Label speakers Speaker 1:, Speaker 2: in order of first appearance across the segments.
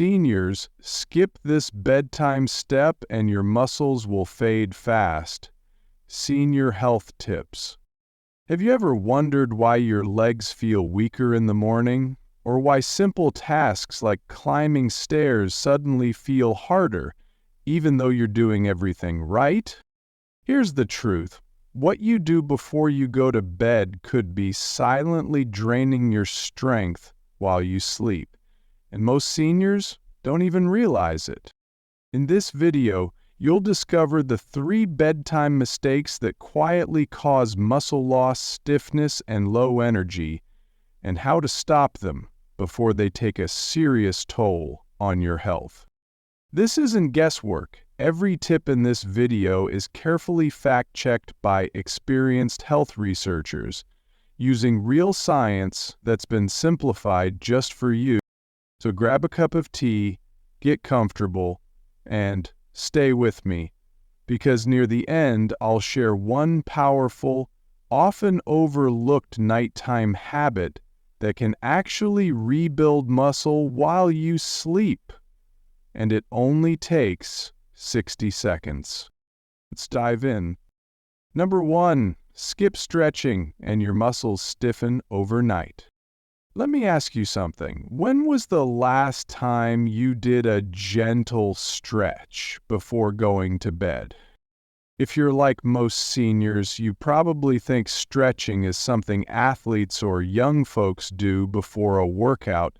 Speaker 1: seniors, skip this bedtime step and your muscles will fade fast. Senior health tips. Have you ever wondered why your legs feel weaker in the morning? Or why simple tasks like climbing stairs suddenly feel harder, even though you're doing everything right? Here's the truth. What you do before you go to bed could be silently draining your strength while you sleep. And most seniors don't even realize it. In this video, you'll discover the 3 bedtime mistakes that quietly cause muscle loss, stiffness, and low energy, and how to stop them before they take a serious toll on your health. This isn't guesswork. Every tip in this video is carefully fact-checked by experienced health researchers using real science that's been simplified just for you. So grab a cup of tea, get comfortable, and stay with me, because near the end I'll share one powerful, often overlooked nighttime habit that can actually rebuild muscle while you sleep. And it only takes 60 seconds. Let's dive in. Number 1, skip stretching and your muscles stiffen overnight. Let me ask you something. When was the last time you did a gentle stretch before going to bed? If you're like most seniors, you probably think stretching is something athletes or young folks do before a workout.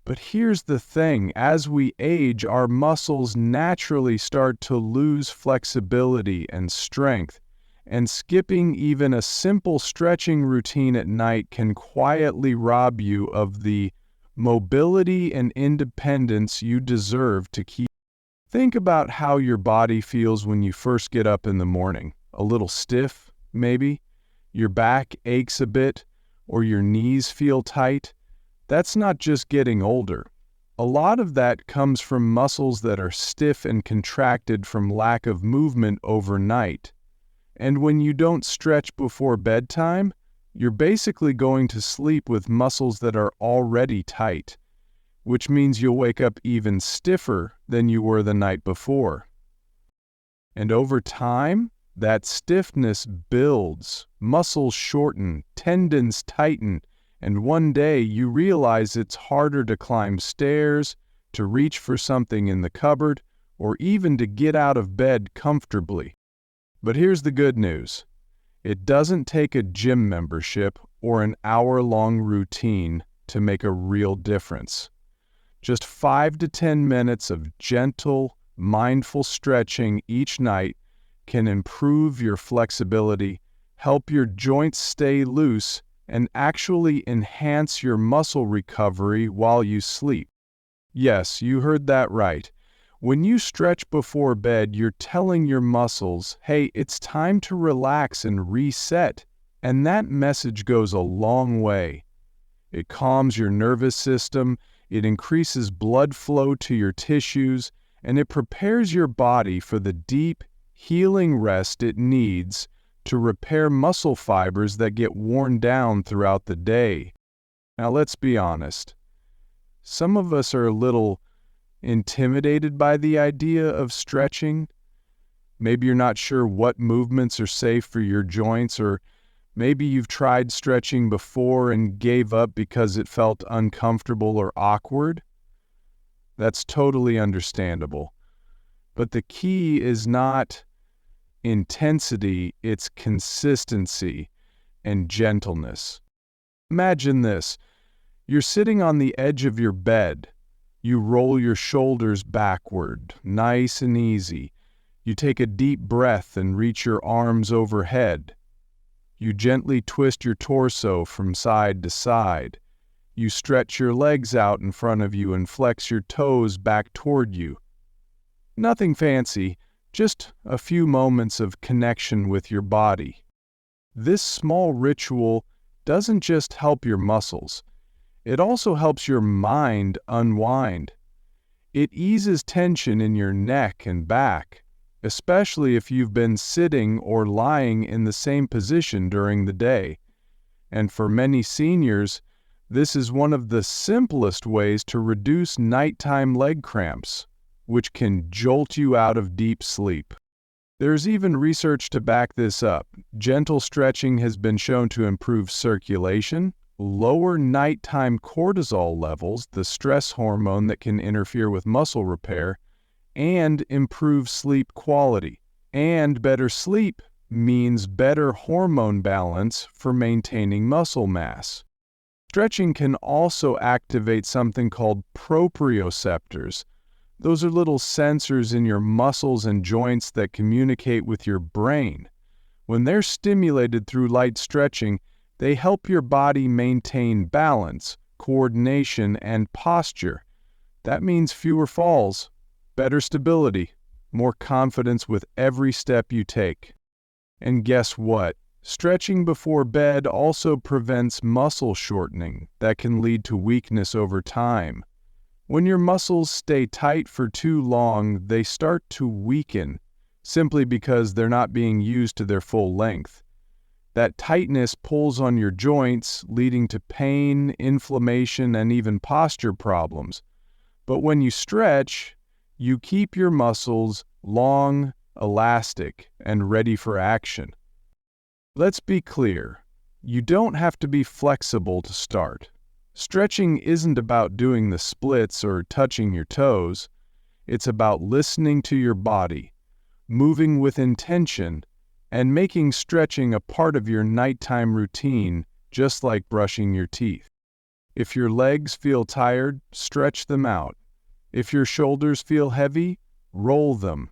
Speaker 1: But here's the thing, as we age, our muscles naturally start to lose flexibility and strength, and skipping even a simple stretching routine at night can quietly rob you of the mobility and independence you deserve to keep. Think about how your body feels when you first get up in the morning. A little stiff, maybe? Your back aches a bit, or your knees feel tight? That's not just getting older. A lot of that comes from muscles that are stiff and contracted from lack of movement overnight. And when you don't stretch before bedtime, you're basically going to sleep with muscles that are already tight, which means you'll wake up even stiffer than you were the night before. And over time, that stiffness builds, muscles shorten, tendons tighten, and one day you realize it's harder to climb stairs, to reach for something in the cupboard, or even to get out of bed comfortably. But here's the good news. It doesn't take a gym membership or an hour-long routine to make a real difference. Just 5 to 10 minutes of gentle, mindful stretching each night can improve your flexibility, help your joints stay loose, and actually enhance your muscle recovery while you sleep. Yes, you heard that right. When you stretch before bed, you're telling your muscles, hey, it's time to relax and reset, and that message goes a long way. It calms your nervous system, it increases blood flow to your tissues, and it prepares your body for the deep, healing rest it needs to repair muscle fibers that get worn down throughout the day. Now let's be honest. Some of us are a little intimidated by the idea of stretching. Maybe you're not sure what movements are safe for your joints, or maybe you've tried stretching before and gave up because it felt uncomfortable or awkward. That's totally understandable. But the key is not intensity, it's consistency and gentleness. Imagine this. You're sitting on the edge of your bed. You roll your shoulders backward, nice and easy. You take a deep breath and reach your arms overhead. You gently twist your torso from side to side. You stretch your legs out in front of you and flex your toes back toward you. Nothing fancy, just a few moments of connection with your body. This small ritual doesn't just help your muscles. It also helps your mind unwind. It eases tension in your neck and back, especially if you've been sitting or lying in the same position during the day. And for many seniors, This is one of the simplest ways to reduce nighttime leg cramps, which can jolt you out of deep sleep. There's even research to back this up. Gentle stretching has been shown to improve circulation, lower nighttime cortisol levels, the stress hormone that can interfere with muscle repair, and improve sleep quality. And better sleep means better hormone balance for maintaining muscle mass. Stretching can also activate something called proprioceptors. Those are little sensors in your muscles and joints that communicate with your brain. When they're stimulated through light stretching, they help your body maintain balance, coordination, and posture. That means fewer falls, better stability, more confidence with every step you take. And guess what? Stretching before bed also prevents muscle shortening that can lead to weakness over time. When your muscles stay tight for too long, they start to weaken, simply because they're not being used to their full length. That tightness pulls on your joints, leading to pain, inflammation, and even posture problems. But when you stretch, you keep your muscles long, elastic, and ready for action. Let's be clear, you don't have to be flexible to start. Stretching isn't about doing the splits or touching your toes. It's about listening to your body, moving with intention, and making stretching a part of your nighttime routine, just like brushing your teeth. If your legs feel tired, stretch them out. If your shoulders feel heavy, roll them.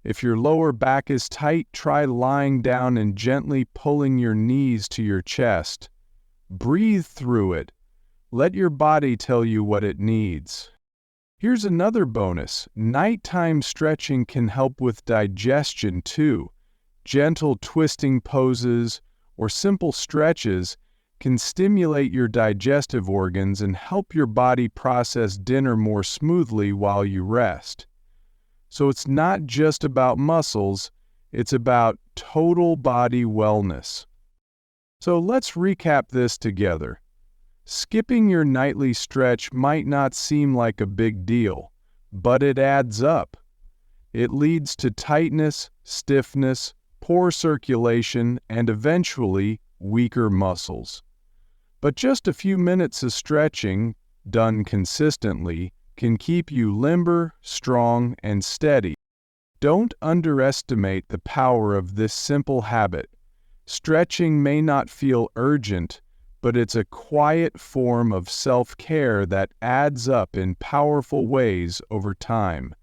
Speaker 1: If your lower back is tight, try lying down and gently pulling your knees to your chest. Breathe through it. Let your body tell you what it needs. Here's another bonus. Nighttime stretching can help with digestion too. Gentle twisting poses or simple stretches can stimulate your digestive organs and help your body process dinner more smoothly while you rest. So it's not just about muscles, it's about total body wellness. So let's recap this together. Skipping your nightly stretch might not seem like a big deal, but it adds up. It leads to tightness, stiffness, poor circulation, and eventually weaker muscles. But just a few minutes of stretching, done consistently, can keep you limber, strong, and steady. Don't underestimate the power of this simple habit. Stretching may not feel urgent, but it's a quiet form of self-care that adds up in powerful ways over time.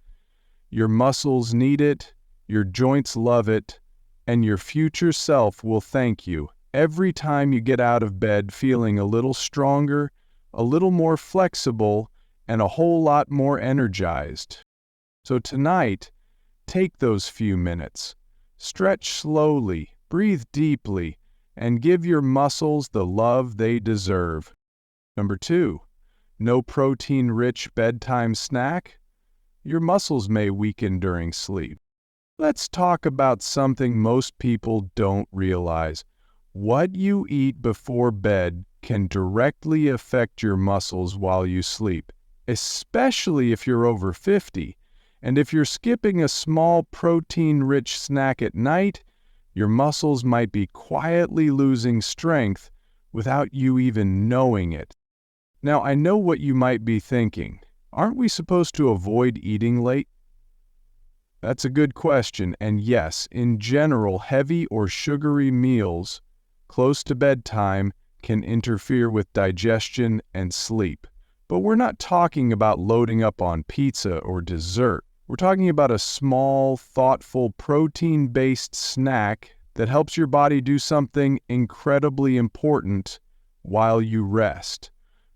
Speaker 1: Your muscles need it, your joints love it, and your future self will thank you every time you get out of bed feeling a little stronger, a little more flexible, and a whole lot more energized. So tonight, take those few minutes. Stretch slowly, breathe deeply, and give your muscles the love they deserve. Number 2, no protein-rich bedtime snack? Your muscles may weaken during sleep. Let's talk about something most people don't realize. What you eat before bed can directly affect your muscles while you sleep, especially if you're over 50. And if you're skipping a small protein-rich snack at night, your muscles might be quietly losing strength without you even knowing it. Now, I know what you might be thinking. Aren't we supposed to avoid eating late? That's a good question, and yes, in general, heavy or sugary meals close to bedtime can interfere with digestion and sleep. But we're not talking about loading up on pizza or dessert. We're talking about a small, thoughtful, protein-based snack that helps your body do something incredibly important while you rest,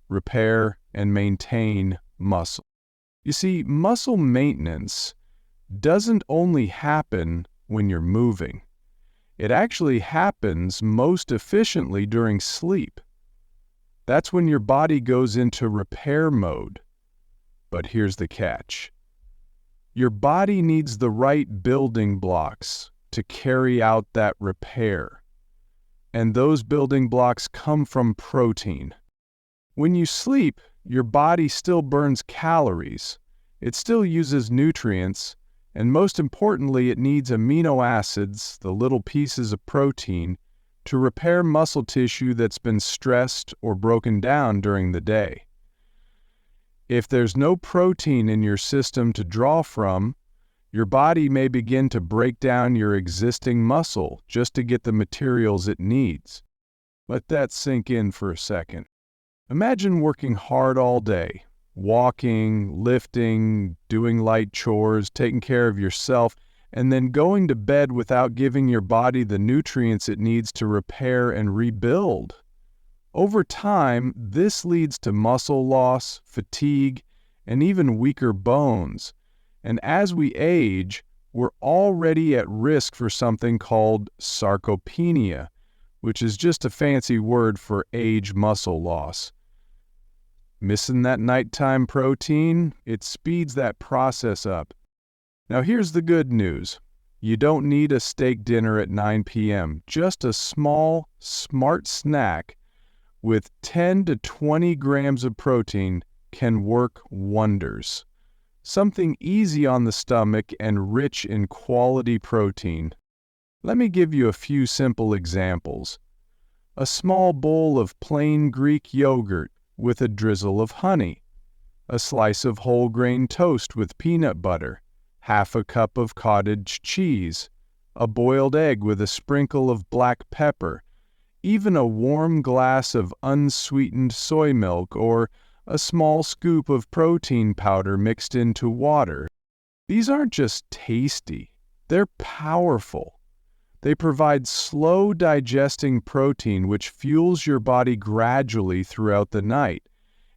Speaker 1: repair, and maintain muscle. You see, muscle maintenance doesn't only happen when you're moving. It actually happens most efficiently during sleep. That's when your body goes into repair mode. But here's the catch. Your body needs the right building blocks to carry out that repair. And those building blocks come from protein. When you sleep, your body still burns calories. It still uses nutrients, and most importantly, it needs amino acids, the little pieces of protein, to repair muscle tissue that's been stressed or broken down during the day. If there's no protein in your system to draw from, your body may begin to break down your existing muscle just to get the materials it needs. Let that sink in for a second. Imagine working hard all day, walking, lifting, doing light chores, taking care of yourself, and then going to bed without giving your body the nutrients it needs to repair and rebuild. Over time, this leads to muscle loss, fatigue, and even weaker bones. And as we age, we're already at risk for something called sarcopenia, which is just a fancy word for age muscle loss. Missing that nighttime protein, it speeds that process up. Now here's the good news. You don't need a steak dinner at 9 p.m. Just a small, smart snack with 10 to 20 grams of protein can work wonders. Something easy on the stomach and rich in quality protein. Let me give you a few simple examples. A small bowl of plain Greek yogurt with a drizzle of honey, a slice of whole grain toast with peanut butter, half a cup of cottage cheese, a boiled egg with a sprinkle of black pepper, even a warm glass of unsweetened soy milk or a small scoop of protein powder mixed into water. These aren't just tasty, they're powerful. They provide slow digesting protein which fuels your body gradually throughout the night.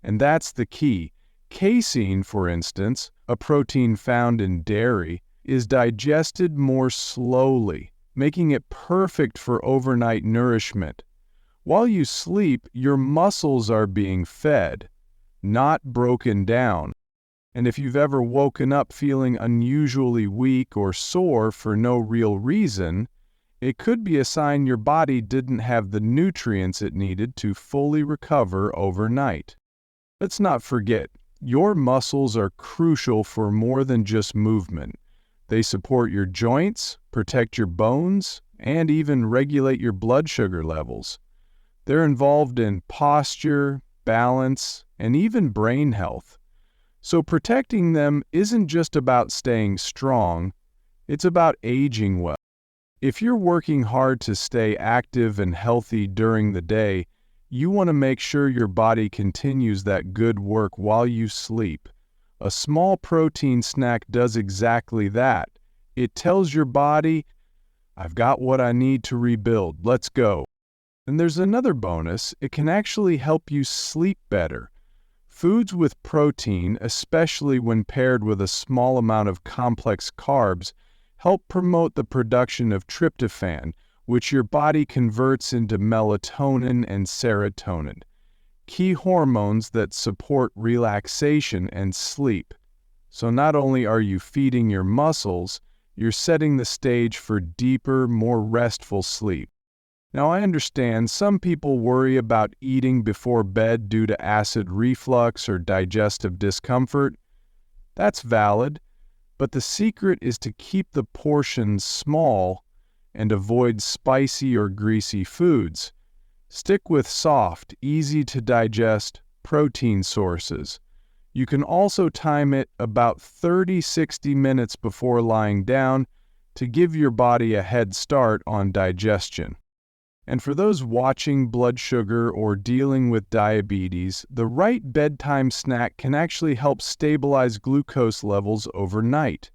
Speaker 1: And that's the key. Casein, for instance, a protein found in dairy, is digested more slowly, making it perfect for overnight nourishment. While you sleep, your muscles are being fed, not broken down. And if you've ever woken up feeling unusually weak or sore for no real reason, it could be a sign your body didn't have the nutrients it needed to fully recover overnight. Let's not forget, your muscles are crucial for more than just movement. They support your joints, protect your bones, and even regulate your blood sugar levels. They're involved in posture, balance, and even brain health. So protecting them isn't just about staying strong, it's about aging well. If you're working hard to stay active and healthy during the day, you want to make sure your body continues that good work while you sleep. A small protein snack does exactly that. It tells your body, I've got what I need to rebuild, let's go. And there's another bonus, it can actually help you sleep better. Foods with protein, especially when paired with a small amount of complex carbs, help promote the production of tryptophan, which your body converts into melatonin and serotonin, key hormones that support relaxation and sleep. So not only are you feeding your muscles, you're setting the stage for deeper, more restful sleep. Now I understand some people worry about eating before bed due to acid reflux or digestive discomfort. That's valid. But the secret is to keep the portions small and avoid spicy or greasy foods. Stick with soft, easy to digest protein sources. You can also time it about 30-60 minutes before lying down to give your body a head start on digestion. And for those watching blood sugar or dealing with diabetes, the right bedtime snack can actually help stabilize glucose levels overnight,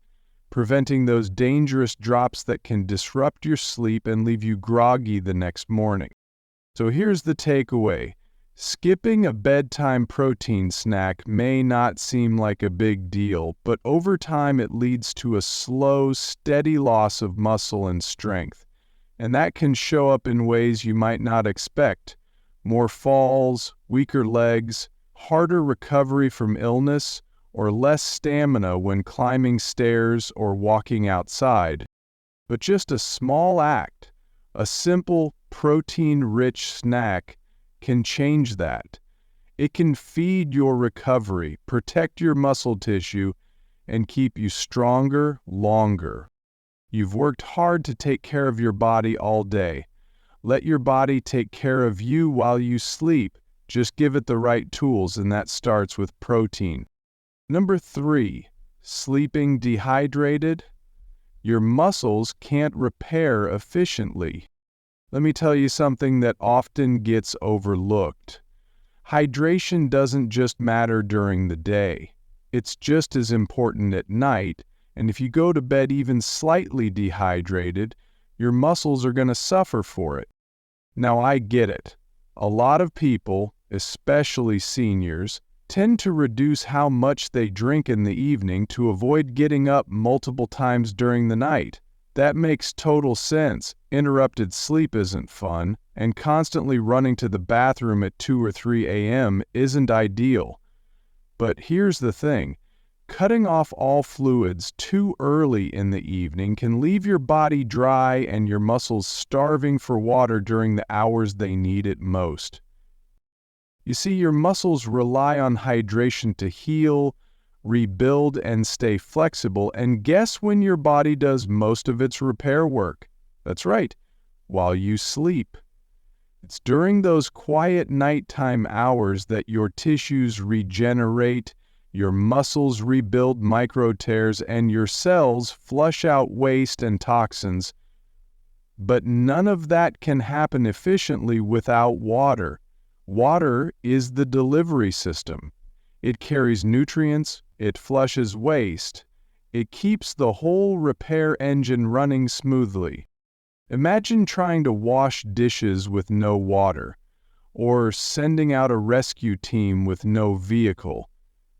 Speaker 1: preventing those dangerous drops that can disrupt your sleep and leave you groggy the next morning. So here's the takeaway. Skipping a bedtime protein snack may not seem like a big deal, but over time it leads to a slow, steady loss of muscle and strength. And that can show up in ways you might not expect. More falls, weaker legs, harder recovery from illness, or less stamina when climbing stairs or walking outside. But just a small act, a simple protein-rich snack, can change that. It can feed your recovery, protect your muscle tissue, and keep you stronger longer. You've worked hard to take care of your body all day. Let your body take care of you while you sleep. Just give it the right tools, and that starts with protein. Number 3, sleeping dehydrated. Your muscles can't repair efficiently. Let me tell you something that often gets overlooked. Hydration doesn't just matter during the day. It's just as important at night, and if you go to bed even slightly dehydrated, your muscles are going to suffer for it. Now, I get it. A lot of people, especially seniors, tend to reduce how much they drink in the evening to avoid getting up multiple times during the night. That makes total sense. Interrupted sleep isn't fun, and constantly running to the bathroom at 2 or 3 a.m. isn't ideal. But here's the thing. Cutting off all fluids too early in the evening can leave your body dry and your muscles starving for water during the hours they need it most. You see, your muscles rely on hydration to heal, rebuild, and stay flexible, and guess when your body does most of its repair work? That's right, while you sleep. It's during those quiet nighttime hours that your tissues regenerate, your muscles rebuild micro tears, and your cells flush out waste and toxins. But none of that can happen efficiently without water. Water is the delivery system. It carries nutrients, it flushes waste, it keeps the whole repair engine running smoothly. Imagine trying to wash dishes with no water, or sending out a rescue team with no vehicle.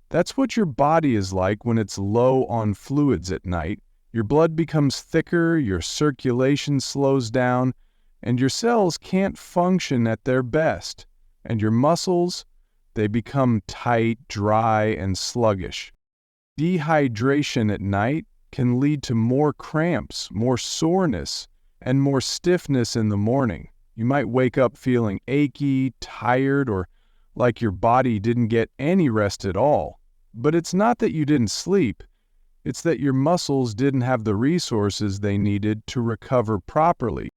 Speaker 1: That's what your body is like when it's low on fluids at night. Your blood becomes thicker, your circulation slows down, and your cells can't function at their best. And your muscles, they become tight, dry, and sluggish. Dehydration at night can lead to more cramps, more soreness, and more stiffness in the morning. You might wake up feeling achy, tired, or like your body didn't get any rest at all. But it's not that you didn't sleep, it's that your muscles didn't have the resources they needed to recover properly.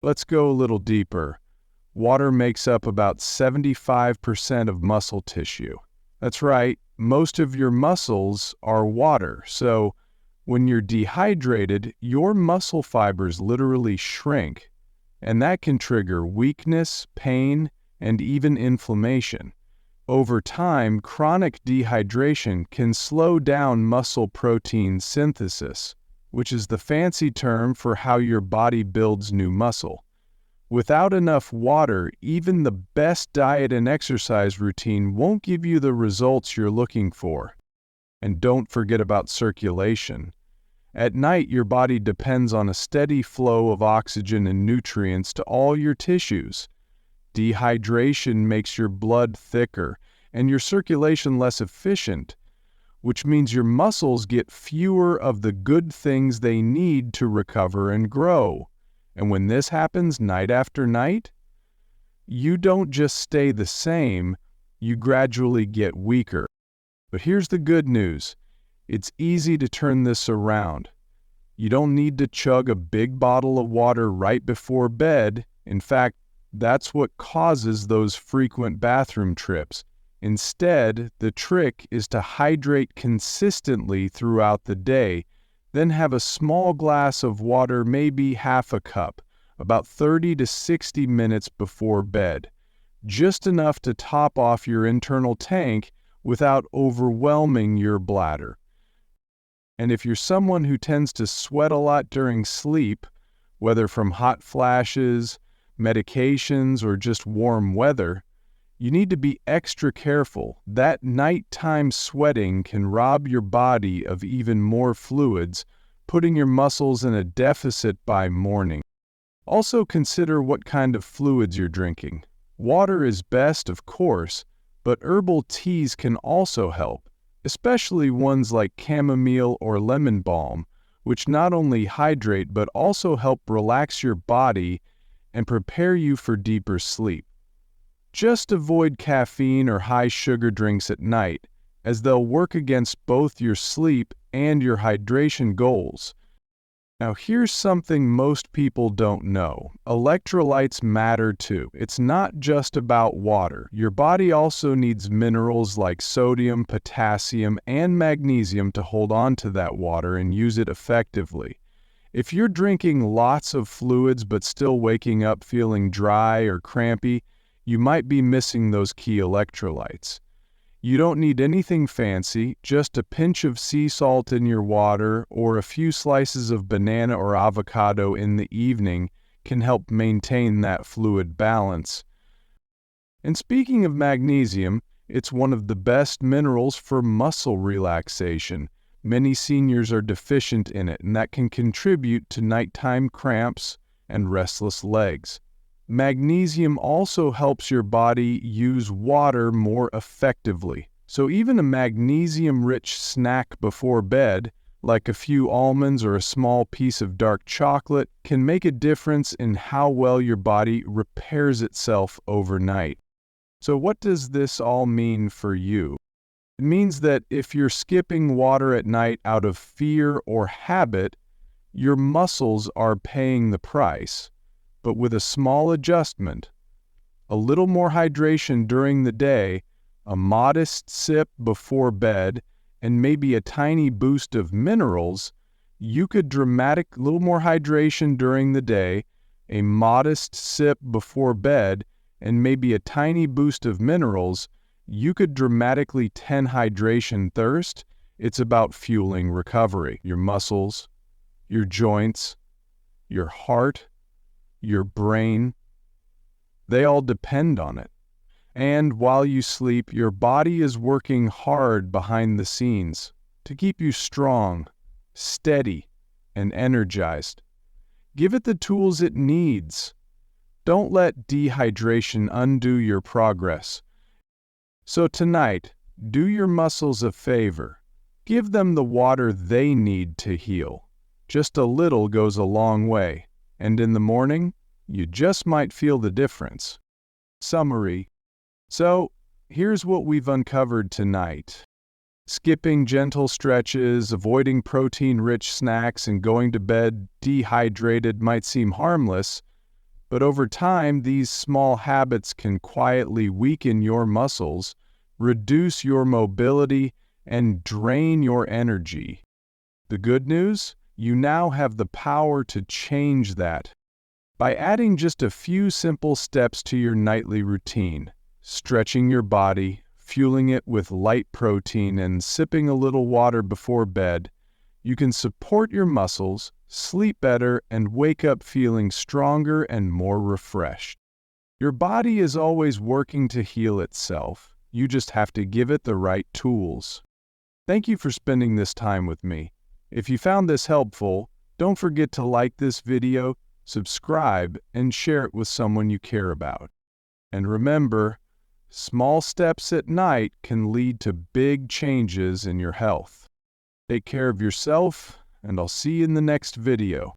Speaker 1: Let's go a little deeper. Water makes up about 75% of muscle tissue. That's right, most of your muscles are water, so when you're dehydrated, your muscle fibers literally shrink, and that can trigger weakness, pain, and even inflammation. Over time, chronic dehydration can slow down muscle protein synthesis, which is the fancy term for how your body builds new muscle. Without enough water, even the best diet and exercise routine won't give you the results you're looking for. And don't forget about circulation. At night, your body depends on a steady flow of oxygen and nutrients to all your tissues. Dehydration makes your blood thicker and your circulation less efficient, which means your muscles get fewer of the good things they need to recover and grow. And when this happens night after night, you don't just stay the same, you gradually get weaker. But here's the good news. It's easy to turn this around. You don't need to chug a big bottle of water right before bed. In fact, that's what causes those frequent bathroom trips. Instead, the trick is to hydrate consistently throughout the day, then have a small glass of water, maybe half a cup, about 30 to 60 minutes before bed. Just enough to top off your internal tank without overwhelming your bladder. And if you're someone who tends to sweat a lot during sleep, whether from hot flashes, medications, or just warm weather, you need to be extra careful. That nighttime sweating can rob your body of even more fluids, putting your muscles in a deficit by morning. Also consider what kind of fluids you're drinking. Water is best, of course, but herbal teas can also help, especially ones like chamomile or lemon balm, which not only hydrate but also help relax your body and prepare you for deeper sleep. Just avoid caffeine or high sugar drinks at night, as they'll work against both your sleep and your hydration goals. Now here's something most people don't know. Electrolytes matter too. It's not just about water. Your body also needs minerals like sodium, potassium, and magnesium to hold on to that water and use it effectively. If you're drinking lots of fluids but still waking up feeling dry or crampy, you might be missing those key electrolytes. You don't need anything fancy, just a pinch of sea salt in your water or a few slices of banana or avocado in the evening can help maintain that fluid balance. And speaking of magnesium, it's one of the best minerals for muscle relaxation. Many seniors are deficient in it, and that can contribute to nighttime cramps and restless legs. Magnesium also helps your body use water more effectively. So even a magnesium-rich snack before bed, like a few almonds or a small piece of dark chocolate, can make a difference in how well your body repairs itself overnight. So what does this all mean for you? It means that if you're skipping water at night out of fear or habit, your muscles are paying the price. But with a small adjustment, a little more hydration during the day, a modest sip before bed, and maybe a tiny boost of minerals, you could little more hydration during the day, a modest sip before bed, and maybe a tiny boost of minerals, you could dramatically 10 hydration thirst. It's about fueling recovery. Your muscles, your joints, your heart, your brain, they all depend on it. And while you sleep, your body is working hard behind the scenes to keep you strong, steady, and energized. Give it the tools it needs. Don't let dehydration undo your progress. So tonight, do your muscles a favor. Give them the water they need to heal. Just a little goes a long way. And in the morning, you just might feel the difference. Summary. So, here's what we've uncovered tonight. Skipping gentle stretches, avoiding protein-rich snacks, and going to bed dehydrated might seem harmless, but over time, these small habits can quietly weaken your muscles, reduce your mobility, and drain your energy. The good news? You now have the power to change that by adding just a few simple steps to your nightly routine, stretching your body, fueling it with light protein, and sipping a little water before bed. You can support your muscles, sleep better, and wake up feeling stronger and more refreshed. Your body is always working to heal itself. You just have to give it the right tools. Thank you for spending this time with me. If you found this helpful, don't forget to like this video, subscribe, and share it with someone you care about. And remember, small steps at night can lead to big changes in your health. Take care of yourself, and I'll see you in the next video.